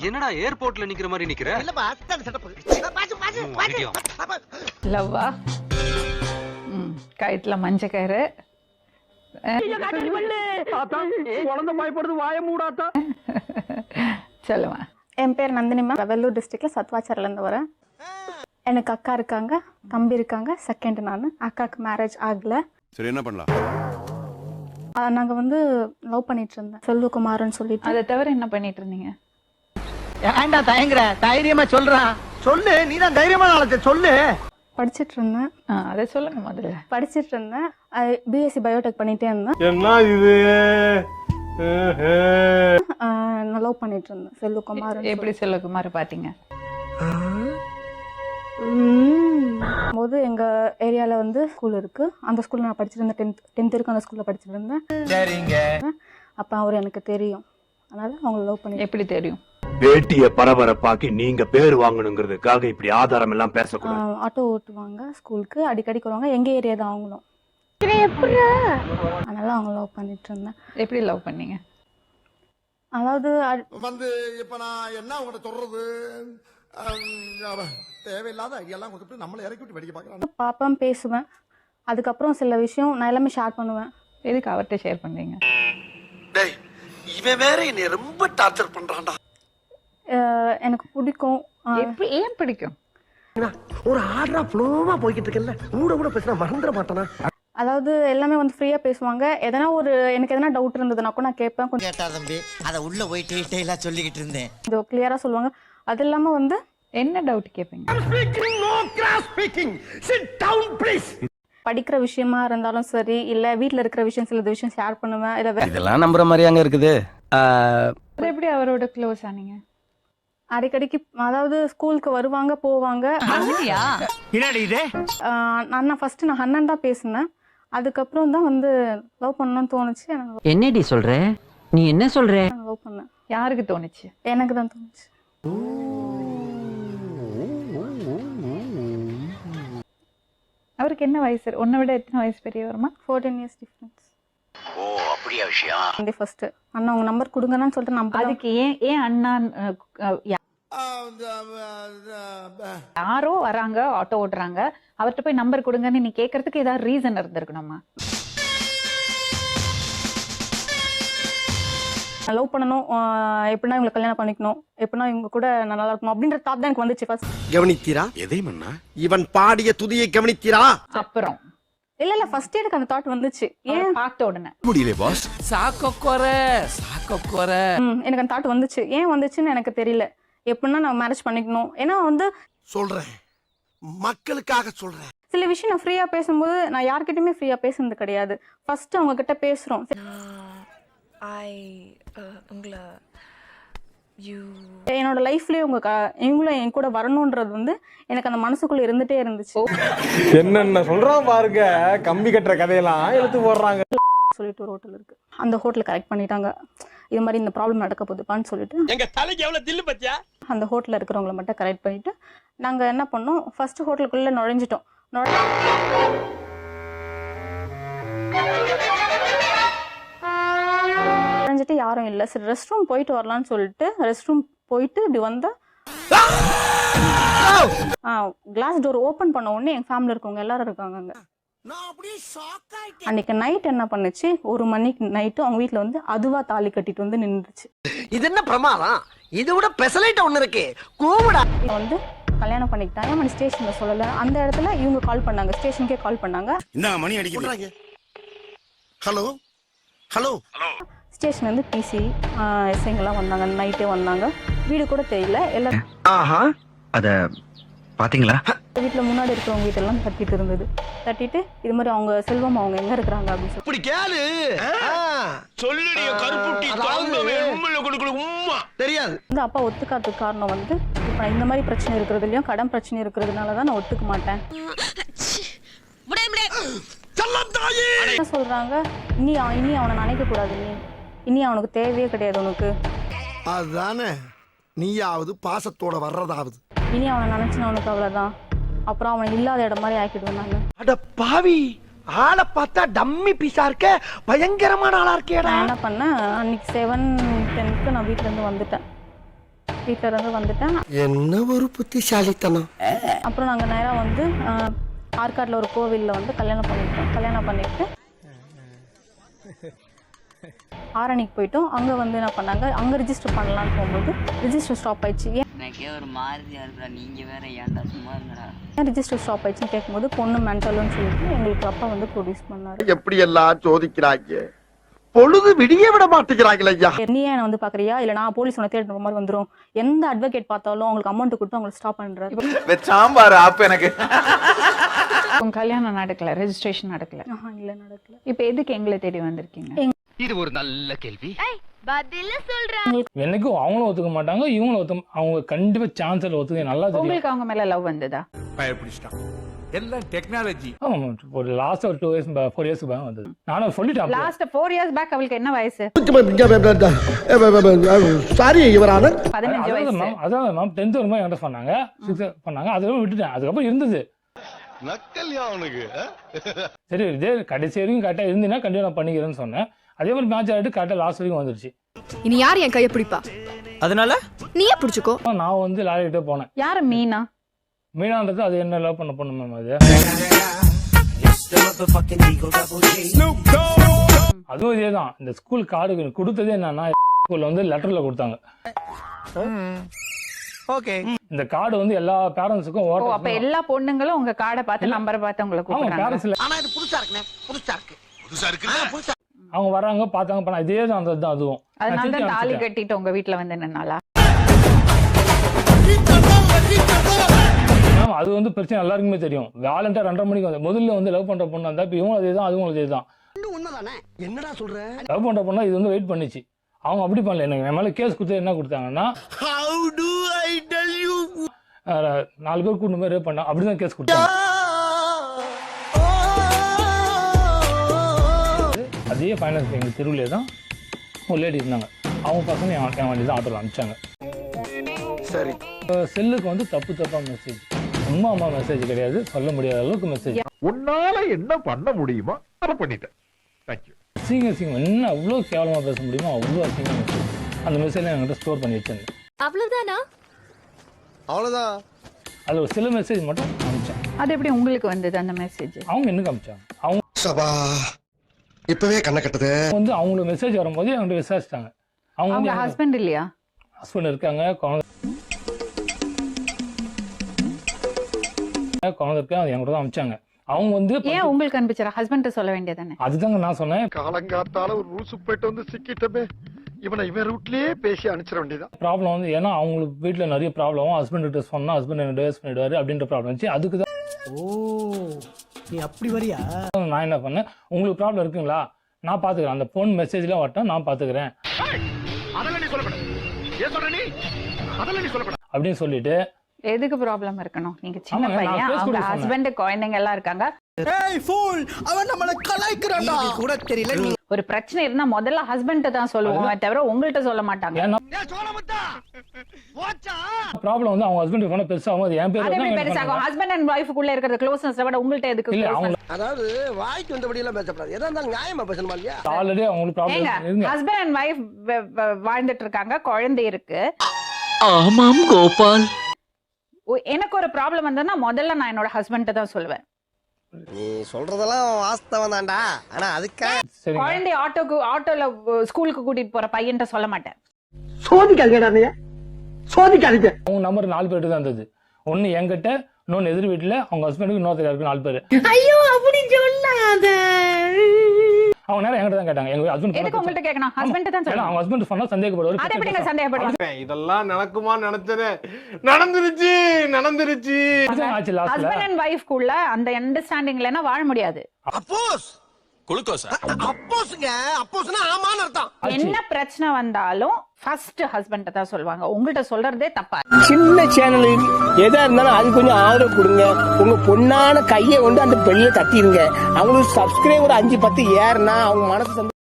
என்னடா ஏர்போர்ட்ல நிக்கிற மாதிரி நிக்கிற? லவ்வா கயிற்றுல மஞ்ச கயிறு சொல்லுவேன். என் பேர் நந்தினிமா, வெள்ளூர் டிஸ்ட்ரிக்ட்ல சத்வாச்சாரிலேருந்து வரேன். எனக்கு அக்கா இருக்காங்க, தம்பி இருக்காங்க. செகண்ட் நான். அக்காவுக்கு மேரேஜ் ஆகல. சரி, என்ன பண்ணலாம்? நாங்கள் வந்து லவ் பண்ணிட்டு இருந்தேன், செல்வகுமார்னு சொல்லிட்டு. அதை தவிர என்ன பண்ணிட்டு இருந்தீங்க? ஏன்டா தயங்குற? தைரியமா சொல்றான், சொல்லு. நீதான் தைரியமான ஆளத்தை சொல்லு. படிச்சுட்டு இருந்தேன். அதை சொல்லுங்க முதல்ல. படிச்சுட்டு இருந்தேன். பிஎஸ்சி பயோடெக் பண்ணிட்டே இருந்தேன். என்ன இது? நான் லவ் பண்ணிட்டு இருந்தேன் செல்வகுமார். எப்படி செல்வகுமார் பாத்தீங்க? போது எங்க ஏரியால வந்து ஸ்கூல் இருக்கு. அந்த ஸ்கூல்ல நான் படிச்சுட்டு இருந்தேன். 10th வரைக்கும் அந்த ஸ்கூல்ல படிச்சுட்டு இருந்தேன். சரிங்க. அப்ப அவர் எனக்கு தெரியும், அதனால அவங்க லவ் பண்ணி. எப்படி தெரியும்? பேட்டிய பரபரப்பாக்கி நீங்க பேர் வாங்கணுங்கிறதுக்காக இப்படி ஆதாரம் எல்லாம் பேசக்கூடாது. ஆட்டோ ஓட்டுவாங்க, ஸ்கூலுக்கு அடிக்கடி வருவாங்க. எங்க ஏரியா தான் அவங்களும். அதனால அவங்க லவ் பண்ணிட்டு இருந்தேன். எப்படி லவ் பண்ணீங்க? அதாவது வந்து இப்ப நான் என்ன உங்கள்ட்ட சொல்றது, தேவையில்லாத ஐடியாலாம் கொடுத்துட்டு நம்மளை இறக்கி விட்டு வெடிக்க பார்க்கறாங்க. பாப்பேன், பேசுவேன். அதுக்கப்புறம் சில விஷயம் நான் எல்லாமே ஷேர் பண்ணுவேன். எதுக்கு அவர்கிட்ட ஷேர் பண்றீங்க? டேய், இவன் வேற என்னை ரொம்ப டார்ச்சர் பண்றான்டா. எனக்கு பிடிக்கும். ஏன் பிடிக்கும்? ஒரு ஆர்டரா ஃப்ளோவா போய்கிட்டு இருக்கல, கூட பேசினா மறந்துட மாட்டானா? அதாவது எல்லாமே வந்து ஃப்ரீயா பேசுவாங்க. எனக்கு எதனா டவுட் இருந்ததுன்னா கூட நான் கேட்பேன். கொஞ்சம் கேட்டா தம்பி, அத உள்ள போய் டீடைலா சொல்லிக்கிட்டு இருந்தேன். கொஞ்சம் கிளியரா சொல்லுவாங்க. அது இல்லாம வந்து என்ன டவுட் கேட்பீங்க? படிக்கிற விஷயமா இருந்தாலும் சரி, இல்ல வீட்ல இருக்கிற விஷயம், சில விஷயம் ஷேர் பண்ணுவேன். இதெல்லாம் நம்புற மாதிரியாங்க இருக்குது. எப்படி அவரோட க்ளோஸ் ஆனீங்க? அடிக்கடிக்கு, அதாவது ஸ்கூலுக்கு வருவாங்க, போவாங்க. நான் ஃபர்ஸ்ட் அண்ணன் தான் பேசினேன். அதுக்கப்புறம் தான் வந்து லவ் பண்ணணும்னு தோணுச்சு. என்னடி சொல்ற? நீ என்ன சொல்ற? லவ் பண்ணேன். யாருக்கு தோணுச்சு? எனக்கு தான் தோணுச்சு. அவருக்கு என்ன வயசு? உன்னை விட எத்தனை வயசு பெரிய வருமா? 14 years டிஃபரன்ஸ். ஓ, அப்படியா விஷயம்? ஃபர்ஸ்ட் அண்ணா உங்க நம்பர் கொடுங்கன்னு சொல்லிட்டு நம்பர். அதுக்கு ஏன் அண்ணா? யாரோ வராங்க, ஆட்டோ ஓட்டுறாங்க, அவர்கிட்ட போய் நம்பர் கொடுங்கன்னு நீ கேட்கறதுக்கு ஏதாவது ரீசன் இருந்திருக்கணுமா? லவ் பண்ணணும், எப்படின்னா இவங்களை கல்யாணம் பண்ணிக்கணும், எப்படின்னா இவங்க கூட நான் நல்லா இருக்கணும் அப்படின்ற தாட் தான் எனக்கு வந்துச்சு ஃபர்ஸ்ட். கவனித்தீரா? எதை மன்னா? இவன் பாடிய துதியை கவனித்தீரா? அப்புறம் இல்ல ஃபர்ஸ்ட் எனக்கு அந்த தாட் வந்துச்சு. ஏன் பார்த்த உடனே முடியல பாஸ். எனக்கு அந்த தாட் வந்துச்சு. ஏன் வந்துச்சுன்னு எனக்கு தெரியல. எப்படின்னா நான் மேரேஜ் பண்ணிக்கணும். ஏன்னா வந்து சொல்றேன், மக்களுக்காக சொல்றேன். சில விஷயம் நான் ஃப்ரீயா பேசும்போது நான் யார்கிட்டயுமே ஃப்ரீயா பேசுனது கிடையாது. ஃபர்ஸ்ட் அவங்க கிட்ட பேசுறோம். என்னோட லைஃப்லயே இவங்களும் என் கூட வரணும்ன்றது வந்து எனக்கு அந்த மனசுக்குள்ள இருந்துட்டே இருந்துச்சு. என்னென்ன சொல்றான் பாருங்க, கம்பி கட்டுற கதையெல்லாம் எடுத்து போடுறாங்க. சொல்லிட்டு ஒரு ஹோட்டல் இருக்கு, அந்த ஹோட்டல் கரெக்ட் பண்ணிட்டாங்க. இது மாதிரி இந்த ப்ராப்ளம் நடக்க போகுதுப்பான்னு சொல்லிட்டு எங்க தலைக்கு எவ்வளவு தில்லு பத்தியா? அந்த ஹோட்டல்ல இருக்கிறவங்கள மட்டும் கரெக்ட் பண்ணிட்டு நாங்க என்ன பண்ணோம், ஃபர்ஸ்ட் ஹோட்டலுக்குள்ள நுழைஞ்சிட்டோம். நுழைஞ்சிட்டு யாரும் இல்லை. சரி ரெஸ்ட் ரூம் போயிட்டு வரலான்னு சொல்லிட்டு ரெஸ்ட் ரூம் போயிட்டு இப்படி வந்தா கிளாஸ் டோர் ஓபன் பண்ண உடனே எங்க ஃபேமிலில இருக்கவங்க எல்லாரும் இருக்காங்க அங்க. அன்னைக்கு நைட் என்ன பண்ணுச்சு, 1 மணிக்கு நைட்டு அவங்க வீட்டுல வந்து அதுவா தாலி கட்டிட்டு வந்து நின்றுச்சு. இது என்ன பிரமாதம்? இது விட பெசலைட் ஒண்ணு இருக்கு, கூவுடா. வந்து கல்யாணம் பண்ணிக்கிட்டாங்க. மணி ஸ்டேஷன்ல சொல்லல. அந்த இடத்துல இவங்க கால் பண்ணாங்க, ஸ்டேஷனுக்கே கால் பண்ணாங்க. இந்த மணி அடிக்குது. ஹலோ ஹலோ ஸ்டேஷன்ல இருந்து பிசி எஸ்ஐங்கெல்லாம் வந்தாங்க. நைட்டே வந்தாங்க. வீடு கூட தெரியல. எல்லாம் அத பாத்தீங்களா? வீட்டுல முன்னாடி இருக்கிறவங்க வீட்டெல்லாம் தட்டிட்டு இருந்தது. தட்டிட்டு இது மாதிரி அவங்க செல்வம் அவங்க எங்க இருக்கிறாங்க அப்படின்னு சொல்லி இப்படி கேளு. சொல்லுடிய கருப்புட்டி தாங்கவே உம்மல குடுக்குற உம்மா தெரியாது. இந்த அப்பா ஒத்துக்காததுக்கு காரணம் வந்து இப்ப இந்த மாதிரி பிரச்சனை இருக்கிறதுலயும் கடன் பிரச்சனை இருக்கிறதுனால தான் நான் ஒத்துக்க மாட்டேன். என்ன சொல்றாங்க, இனி அவனை நினைக்க கூடாது, இனி அவனுக்கு தேவையே கிடையாது உனக்கு. அதுதானே, நீயாவது பாசத்தோட வர்றதாவது. இனி அவனை நினைச்சுன்னு அவனுக்கு அவ்வளவுதான். அப்புறம் அவன் இல்லாத இடம் மாதிரி ஆக்கிடுவேன் நானு. அட பாவி, ஆளை பார்த்தா டம்மி பீஸா இருக்க, பயங்கரமான ஆளா இருக்கேடா. நான் என்ன பண்ணேன், அன்னைக்கு 7:10க்கு நான் வீட்டுல இருந்து வந்துட்டேன். என்ன ஒரு புத்திசாலித்தனம். அப்புறம் நாங்க நேரா வந்து ஆற்காட்டில் ஒரு கோவில்ல வந்து கல்யாணம் பண்ணிட்டு ஆரணிக்கு போயிட்டோம். அங்க வந்து என்ன பண்ணாங்க, அங்க ரிஜிஸ்டர் பண்ணலான்னு போகும்போது ரிஜிஸ்டர் ஸ்டாப் ஆயிடுச்சு. எனக்கே ஒரு மாதிரியா இருக்குடா, நீங்க வேற ஏன்டா சும்மா இருங்கடா. ஏன் ரிஜிஸ்டர் ஸ்டாப் ஆயிடுச்சுன்னு கேட்கும்போது பொண்ணு மென்டல்னு சொல்லிட்டு எங்களுக்கு அப்பா வந்து ப்ரொடியூஸ் பண்ணாரு. எப்படி எல்லாம் சோதிக்கிறாங்க, பொழுது விடிய விட மாட்டேங்கிறாங்களே ஐயா. நீ ஏன் வந்து பாக்குறியா, இல்ல நான் போலீஸ் உன்னை தேடுற மாதிரி வந்துரும். எந்த அட்வொகேட் பார்த்தாலும் அவங்களுக்கு அமௌண்ட் கொடுத்து அவங்களை ஸ்டாப் பண்றாரு. சாம்பார் அப்ப எனக்கு உங்க கல்யாணம் நடக்கல, ரெஜிஸ்ட்ரேஷன் நடக்கல. இல்ல நடக்கல. இப்ப எதுக்கு எங்களை தேடி வந்திருக்கீங்க? இது ஒரு நல்ல கேள்வி. என்னைக்கும் அவங்களும் ஒத்துக்க மாட்டாங்க, இவங்களும் அவங்க கண்டிப்பா சான்ஸ் ஒத்துக்க நல்லா தெரியும். உங்களுக்கு அவங்க மேல லவ் வந்ததா? எல்லாம் டெக்னாலஜி. ஆமா, ஒரு லாஸ்ட் ஒரு 2 இயர்ஸ் 4 இயர்ஸ் பேக் வந்தது. நானும் சொல்லிட்டேன். லாஸ்ட் 4 இயர்ஸ் பேக் அவளுக்கு என்ன வயசு? சாரி யுவரான. 15 வயசு. அதான் மேம் 10th வரும்போது என்கிட்ட சொன்னாங்க, 6 பண்ணாங்க, அதுக்கப்புறம் விட்டுட்டேன். அதுக்கப்புறம் இருந்தது நக்கல்யா அவனுக்கு. சரி, இதே கடைசி வரைக்கும் கரெக்டா இருந்தீங்கன்னா கண்டிப்பா நான் பண்ணிக்கிறேன்னு சொன்னேன். அதே மாதிரி மேட்ச் ஆகிட்டு கரெக்டா லாஸ்ட் வரைக்கும் வந்துருச்சு. இனி யார் என் கையை பிடிப்பா? அதனால நீயே பிடிச்சுக்கோ. நான் வந்து லாரிக்கிட்டே போனேன். யாரு? மீனா? மீனான்றது அது என்ன லவ் பண்ண பொண்ணு மேம். அதுவும் இதேதான். இந்த ஸ்கூல் கார்டு கொடுத்ததே என்னன்னா, ஸ்கூல்ல வந்து லெட்டர்ல கொடுத்தாங்க. ஓகே, இந்த கார்டு வந்து எல்லா பேரண்ட்ஸுக்கும் ஓ, அப்ப எல்லா பொண்ணுங்களும் உங்க கார்டை பார்த்து நம்பரை பார்த்து உங்களை கூப்பிடுறாங்க. பேரண்ட்ஸ்ல ஆனா இது புதுசா இருக்குனே, புதுசா இருக்கு. அவங்க வராங்க, பார்த்தாங்க, பண்ண இதேதான். அந்த அதுவும் அதனால தான் தாலி கட்டிட்டு உங்க வீட்டுல வந்து நின்னாலா? அது வந்து பிரச்சனை எல்லாருக்குமே தெரியும். வாலண்டா 2:30 மணிக்கு வந்து முதல்ல வந்து லவ் பண்ற பொண்ணு இருந்தா இப்ப இவங்க அதேதான், அதுவும் அதேதான். உண்மைதானே? என்னடா சொல்ற? லவ் பண்ற பொண்ணா இது வந்து வெயிட் பண்ணிச்சு. அவங்க அப்படி பண்ணல. எனக்கு என் மேல கேஸ் கொடுத்து என்ன கொடுத்தாங்கன்னா, How do I tell you? 4 பேர் கூட்டு போய் ரேப் பண்ணா, அப்படிதான் கேஸ் கொடுத்தாங்க. அதே ஃபைனான்ஸ் எங்க தெருவிலே தான் ஒரு லேடி இருந்தாங்க. அவங்க பசங்க என் வண்டி தான் ஆட்டோல அனுப்பிச்சாங்க. சரி, செல்லுக்கு வந்து தப்பா மெசேஜ், அம்மா மெசேஜ் கிடையாது, சொல்ல முடியாத அளவுக்கு மெசேஜ். உன்னால என்ன பண்ண முடியுமா அதை பண்ணிட்டேன். தேங்க்யூ. அசிங்கம் என்ன அவ்வளோ கேவலமாக பேச முடியுமோ அவ்வளோ அசிங்கம் மெசேஜ். அந்த மெசேஜ் என்கிட்ட ஸ்டோர் பண்ணி வச்சிருந்தேன். அவ்வளவுதானா? அவ்வளவுதான். அது ஒரு சில மெசேஜ் மட்டும் அனுப்பிச்சேன். அது எப்படி உங்களுக்கு வந்தது அந்த மெசேஜ்? அவங்க என்ன அனுப்பிச்சாங்க, அவங்க சபா இப்பவே கண்ண கட்டுது. வந்து அவங்களுக்கு மெசேஜ் வரும்போது என்கிட்ட விசாரிச்சிட்டாங்க. அவங்க அவங்க வந்து ஹஸ்பண்ட் இல்லையா? ஹஸ்பண்ட் இருக்காங்க, குழந்தை இருக்கு, அது என்கிட்ட தான் அனுப்பிச்சாங்க. அவங்க வந்து ஏன் உங்களுக்கு அனுப்பிச்சாரா? ஹஸ்பண்ட் சொல்ல வேண்டியதானே? அதுதாங்க நான் சொன்னேன். காலங்காத்தால ஒரு ரூசு போயிட்டு வந்து சிக்கிட்டமே, இவன் ரூட்லயே பேசி அனுப்பிச்சிட வேண்டியதான். ப்ராப்ளம் வந்து ஏன்னா அவங்களுக்கு வீட்டில் நிறைய ப்ராப்ளம், ஹஸ்பண்ட் கிட்ட சொன்னா ஹஸ்பண்ட் என்ன டிவோர்ஸ் பண்ணிடுவாரு அப்படின்ற ப்ராப்ளம் இருந்துச்சு. அதுக்கு தான் நீ அப்படி வரியா? நான் என்ன பண்ணேன், உங்களுக்கு ப்ராப்ளம் இருக்குங்களா, நான் பாத்துக்கிறேன், அந்த போன் மெசேஜ்லாம் வரட்டும், நான் பாத்துக்கிறேன் அப்படின்னு சொல்லிட்டு. எதுக்கு ப்ராப்ளம் இருக்கணும்? நீங்க சின்ன ஆமாங்க, நான் பையன், பேச அவங்க கூட சொன்னேன். ஹஸ்பண்ட் குழந்தைங்க எல்லாம் இருக்காங்க. ஏய் ஃபூல், அவன் நம்மள கலாய்க்கறான்டா. கூட தெரியல. நீ ஒரு பிரச்சனை இருந்தா முதல்ல ஹஸ்பண்ட் தான் சொல்லுவோமே தவிர உங்கள்ட்ட சொல்ல மாட்டாங்க. ஏன்னா ப்ராப்ளம் வந்து அவங்க ஹஸ்பண்ட் போன பெருசாகும், அது என் பேர் அது எப்படி வந்து பெருசாகும்? ஹஸ்பண்ட் அண்ட் வைஃப்க்குள்ள இருக்கிற க்ளோஸ்னஸ் விட உங்கள்ட்ட எதுக்கு? இல்ல, அவங்க அதாவது வாய்க்கு வந்தபடி எல்லாம் பேசக்கூடாது. எதா இருந்தாலும் நியாயமா பேசணுமா இல்லையா? ஆல்ரெடி அவங்களுக்கு ப்ராப்ளம் இருங்க. ஹஸ்பண்ட் அண்ட் வைஃப் வாழ்ந்துட்டு இருக்காங்க, குழந்தை இருக்கு. ஆமாம் கோபால். எனக்கு ஒரு ப்ராப்ளம் வந்தா முதல்ல நான் என்னோட ஹஸ்பண்ட தான் சொல்லுவேன். நீ சொல்றதெல்லாம் வாஸ்தவம் தான்டா, ஆனா அதுக்கு சரிங்க. குழந்தை ஆட்டோல ஸ்கூலுக்கு கூட்டிட்டு போற பையன்ட்ட சொல்ல மாட்டேன். சோதிக்காதீங்கடா, நீ சோதிக்காதீங்க. அவங்க நம்பர் 4 பேர் தான் இருந்தது. ஒன்னு என்கிட்ட, இன்னொன்னு எதிர் வீட்டுல, அவங்க ஹஸ்பண்டுக்கு இன்னொருத்தர் இருக்கு, 4 பேர். ஐயோ அப்படி சொல்லாத. அவங்க நேரம் என்கிட்ட தான் கேட்டாங்க. எங்க ஹஸ்பண்ட் எதுக்கு உங்கள்ட்ட கேட்கணும்? ஹஸ்பண்ட் தான் ஏன்னா சொல்லணும். அவங்க ஹஸ்பண்ட் சொன்னா சந்தேகப்படுவாரு. அது எப்படி நீங்க சந்தேகப்படுவீங்க? இதெல்லாம் நடக்குமா நினைச்சனே, நடந்துருச்சு. ஆச்சு லாஸ்ட்ல. ஹஸ்பண்ட் அண்ட் வைஃப்க்குள்ள அந்த அண்டர்ஸ்டாண்டிங்லனா வாழ முடியாது. அப்போஸ் குளுக்கோஸா? அப்போஸ்ங்க, அப்போஸ்னா ஆமான்னு அர்த்தம். என்ன பிரச்சனை வந்தாலும் ஃபர்ஸ்ட் ஹஸ்பண்ட தான் சொல்வாங்க. உங்கள்ட்ட சொல்றதே தப்பா. சின்ன சேனல் எதா இருந்தாலும் அது கொஞ்சம் ஆதரவு கொடுங்க. உங்க பொண்ணான கையை கொண்டு அந்த பெல்ல தட்டிடுங்க. அவங்களுக்கு சப்ஸ்கிரைபர் 5-10 ஏறுனா அவங்க மனசு